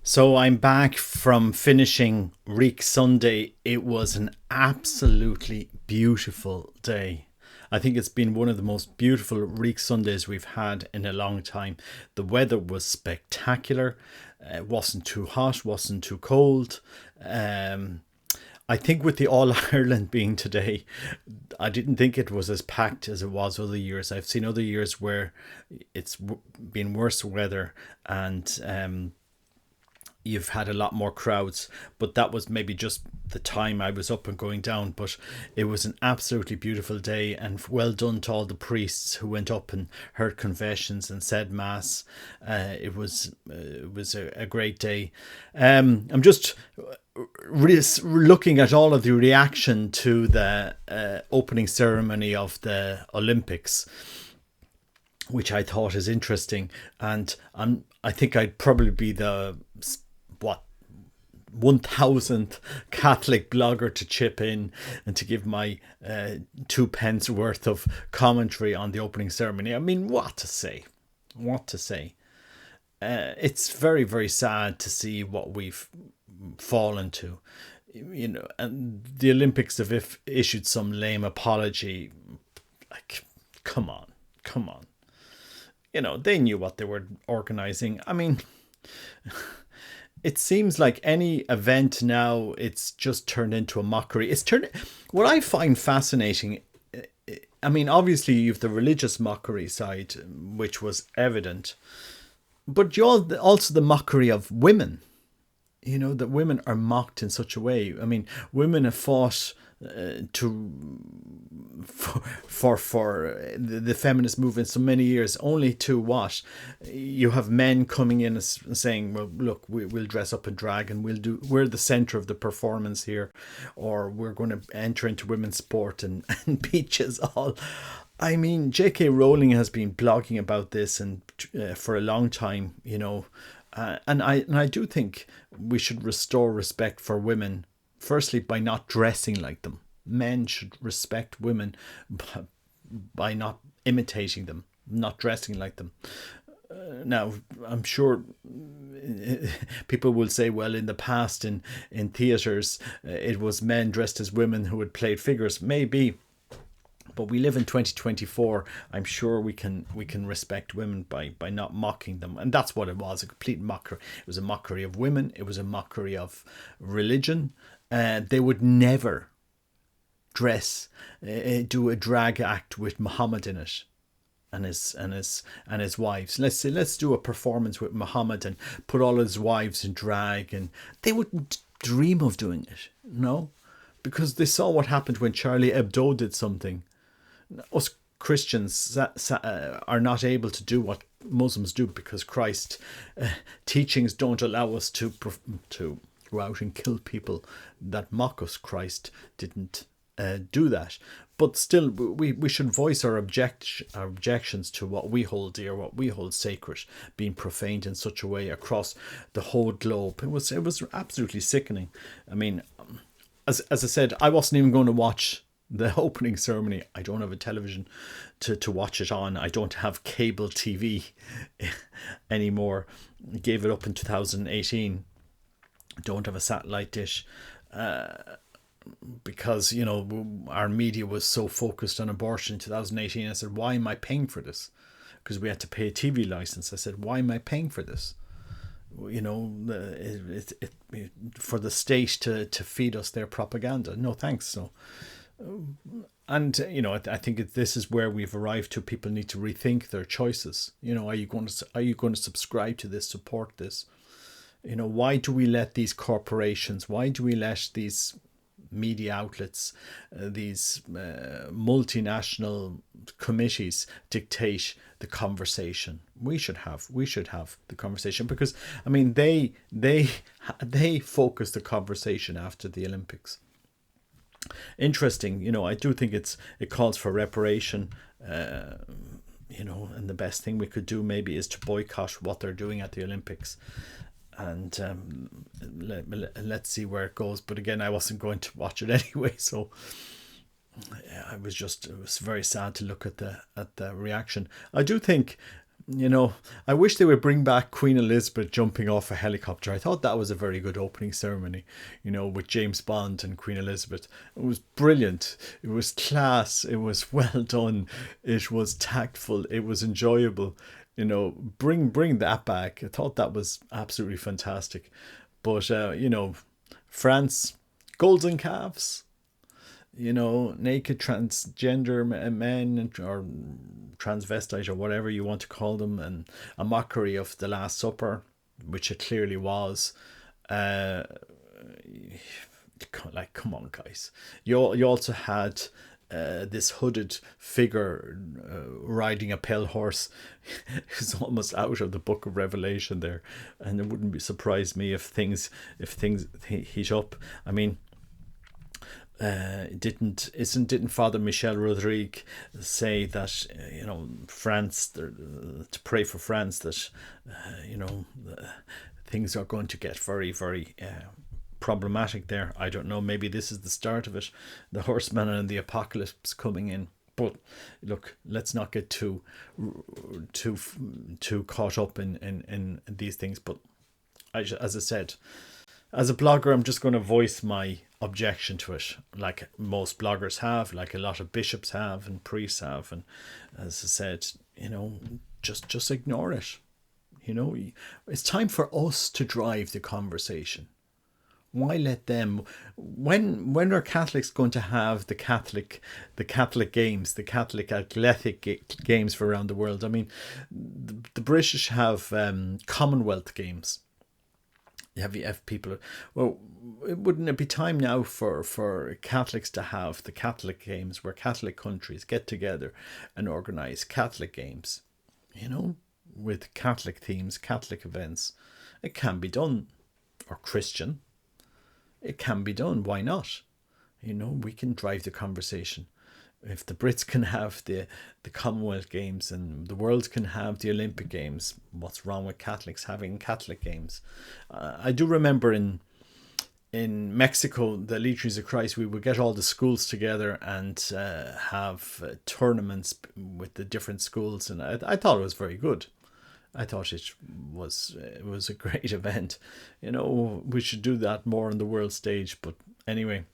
So I'm back from finishing Reek Sunday. It was an absolutely beautiful day. I think it's been one of the most beautiful Reek Sundays we've had in a long time. The weather was spectacular. It wasn't too hot, wasn't too cold. Um, I think with the All Ireland being today, I didn't think it was as packed as it was other years. I've seen other years where it's been worse weather and you've had a lot more crowds, but that was maybe just the time I was up and going down. But it was an absolutely beautiful day, and well done to all the priests who went up and heard confessions and said mass. It was a great day. I'm just looking at all of the reaction to the opening ceremony of the Olympics, which I thought is interesting, and I think I'd probably be the what 1000th Catholic blogger to chip in and to give my 2 pence worth of commentary on the opening ceremony. I mean, what to say? What to say? It's very, very sad to see what we've fallen to. You know, and the Olympics have issued some lame apology. Like, come on, come on. You know, they knew what they were organizing. I mean, it seems like any event now, it's just turned into a mockery. What I find fascinating, I mean, obviously you have the religious mockery side, which was evident, but you also the mockery of women. You know, that women are mocked in such a way. I mean, women have fought for the feminist movement so many years, only to what you have men coming in and saying, well, look, we'll dress up in drag and we're the center of the performance here, or we're going to enter into women's sport and beaches all. I mean, J.K. Rowling has been blogging about this and for a long time, you know, and I do think we should restore respect for women. Firstly, by not dressing like them. Men should respect women by not imitating them, not dressing like them. Now, I'm sure people will say, well, in the past in theatres, it was men dressed as women who had played figures. Maybe. But we live in 2024. I'm sure we can respect women by not mocking them. And that's what it was, a complete mockery. It was a mockery of women. It was a mockery of religion. They would never do a drag act with Muhammad in it and his wives. Let's say, let's do a performance with Muhammad and put all his wives in drag, and they wouldn't dream of doing it, no, because they saw what happened when Charlie Hebdo did something. Us Christians are not able to do what Muslims do because Christ's teachings don't allow us to go out and kill people that mock us. Christ didn't do that. But still, we should voice our objections to what we hold dear, what we hold sacred, being profaned in such a way across the whole globe. It was absolutely sickening. I mean, as I said, I wasn't even going to watch the opening ceremony. I don't have a television to watch it on. I don't have cable TV anymore. I gave it up in 2018. Don't have a satellite dish because, you know, our media was so focused on abortion in 2018. I said, why am I paying for this? Because we had to pay a TV license. I said, why am I paying for this? You know, for the state to feed us their propaganda. No thanks. So, and you know, I think this is where we've arrived to. People need to rethink their choices. You know, are you going to subscribe to this, support this? You know, why do we let these corporations, why do we let these media outlets, these multinational committees dictate the conversation? We should have the conversation, because I mean they focus the conversation after the Olympics. Interesting, you know, I do think it calls for reparation. You know, and the best thing we could do maybe is to boycott what they're doing at the Olympics. And let's see where it goes. But again, I wasn't going to watch it anyway, so it was very sad to look at the reaction. I do think You know, I wish they would bring back Queen Elizabeth jumping off a helicopter. I thought that was a very good opening ceremony, you know, with James Bond and Queen Elizabeth. It was brilliant. It was class. It was well done. It was tactful. It was enjoyable. You know, bring that back. I thought that was absolutely fantastic. But, you know, France, golden calves, you know, naked transgender men or transvestite or whatever you want to call them, and a mockery of the Last Supper, which it clearly was. Like, come on, guys. You also had this hooded figure riding a pale horse. It's almost out of the Book of Revelation there, and it wouldn't be surprised me if things heat up. I mean, didn't Father Michel Rodrigue say that, you know, France, to pray for France, that you know, things are going to get very, very problematic there. I don't know, maybe this is the start of it, the horseman and the apocalypse coming in. But look, let's not get too caught up in these things. But as I said, as a blogger, I'm just going to voice my objection to it, like most bloggers have, like a lot of bishops have and priests have. And as I said, you know, just ignore it. You know, it's time for us to drive the conversation. Why let them? When are Catholics going to have the Catholic games, the Catholic athletic games for around the world? I mean, the British have Commonwealth games. You have people. Well, wouldn't it be time now for Catholics to have the Catholic games, where Catholic countries get together and organise Catholic games? You know, with Catholic themes, Catholic events. It can be done, or Christian. It can be done. Why not? You know, we can drive the conversation. If the Brits can have the Commonwealth Games and the world can have the Olympic Games, what's wrong with Catholics having Catholic Games? I do remember in Mexico, the Legions of Christ, we would get all the schools together and have tournaments with the different schools, and I thought it was very good. I thought it was a great event. You know, we should do that more on the world stage. But anyway,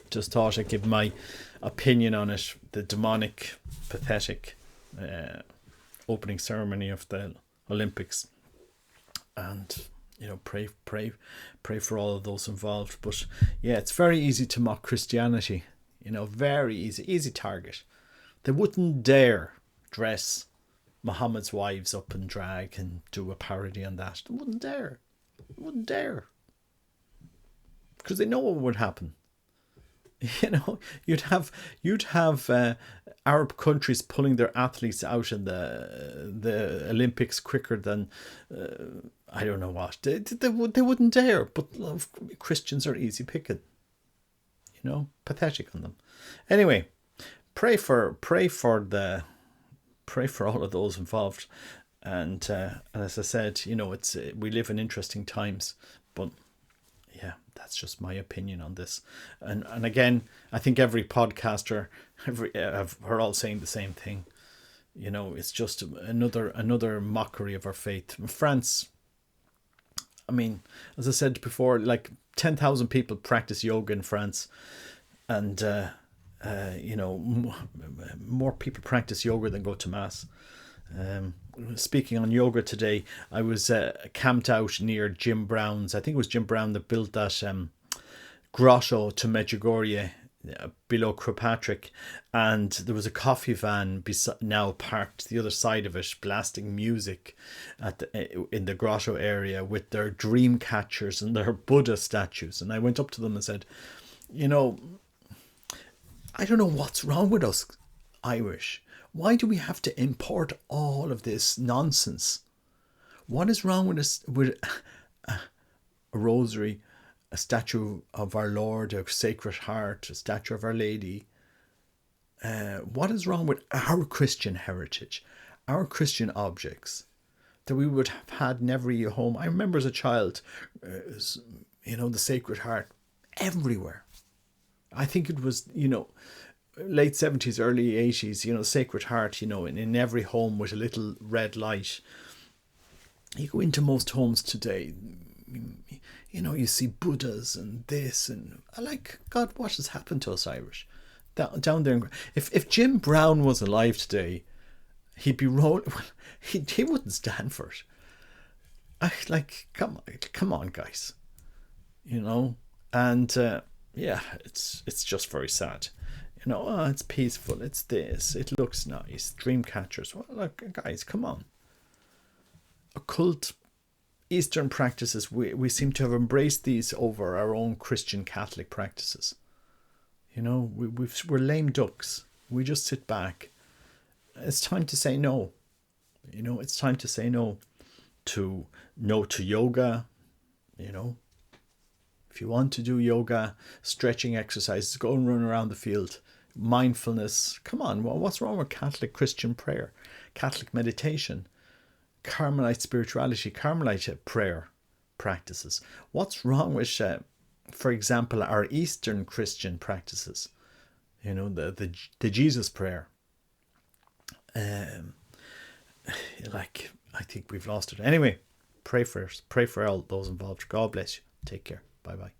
just thought I'd give my opinion on it. The demonic, pathetic opening ceremony of the Olympics, and you know, pray for all of those involved. But yeah, it's very easy to mock Christianity. You know, very easy target. They wouldn't dare dress Muhammad's wives up in drag and do a parody on that. They wouldn't dare. Because they know what would happen. You know, you'd have Arab countries pulling their athletes out in the Olympics quicker than I don't know what. They wouldn't dare. But Christians are easy picking. You know, pathetic on them. Anyway, pray for all of those involved, and as I said, you know, we live in interesting times, but yeah, that's just my opinion on this. And again, I think every podcaster, are all saying the same thing. You know, it's just another mockery of our faith. France, I mean, as I said before, like 10,000 people practice yoga in France, and you know, more people practice yoga than go to mass. Speaking on yoga today, I was camped out near Jim Brown's. I think it was Jim Brown that built that grotto to Medjugorje below Kirkpatrick, and there was a coffee van now parked the other side of it, blasting music in the grotto area with their dream catchers and their Buddha statues. And I went up to them and said, you know, I don't know what's wrong with us Irish. Why do we have to import all of this nonsense? What is wrong with us, with a rosary, a statue of our Lord, a Sacred Heart, a statue of Our Lady? What is wrong with our Christian heritage, our Christian objects that we would have had in every home? I remember as a child, you know, the Sacred Heart everywhere. I think it was, you know, late 70s, early 80s, Sacred Heart, in every home with a little red light. You go into most homes today, you see Buddhas and this, and I like, God, what has happened to us Irish? Down there. If Jim Brown was alive today, he'd be rolling. He wouldn't stand for it. Come on, guys. And it's just very sad. It's peaceful. It's this. It looks nice. Dream catchers. Well, look, guys, come on. Occult Eastern practices. We seem to have embraced these over our own Christian Catholic practices. We're lame ducks. We just sit back. It's time to say no. It's time to say no to yoga. If you want to do yoga, stretching exercises, go and run around the field. Mindfulness. Come on, what's wrong with Catholic Christian prayer? Catholic meditation, Carmelite spirituality, Carmelite prayer practices. What's wrong with, for example, our Eastern Christian practices? The Jesus prayer. I think we've lost it. Anyway, pray for us. Pray for all those involved. God bless you. Take care. Bye-bye.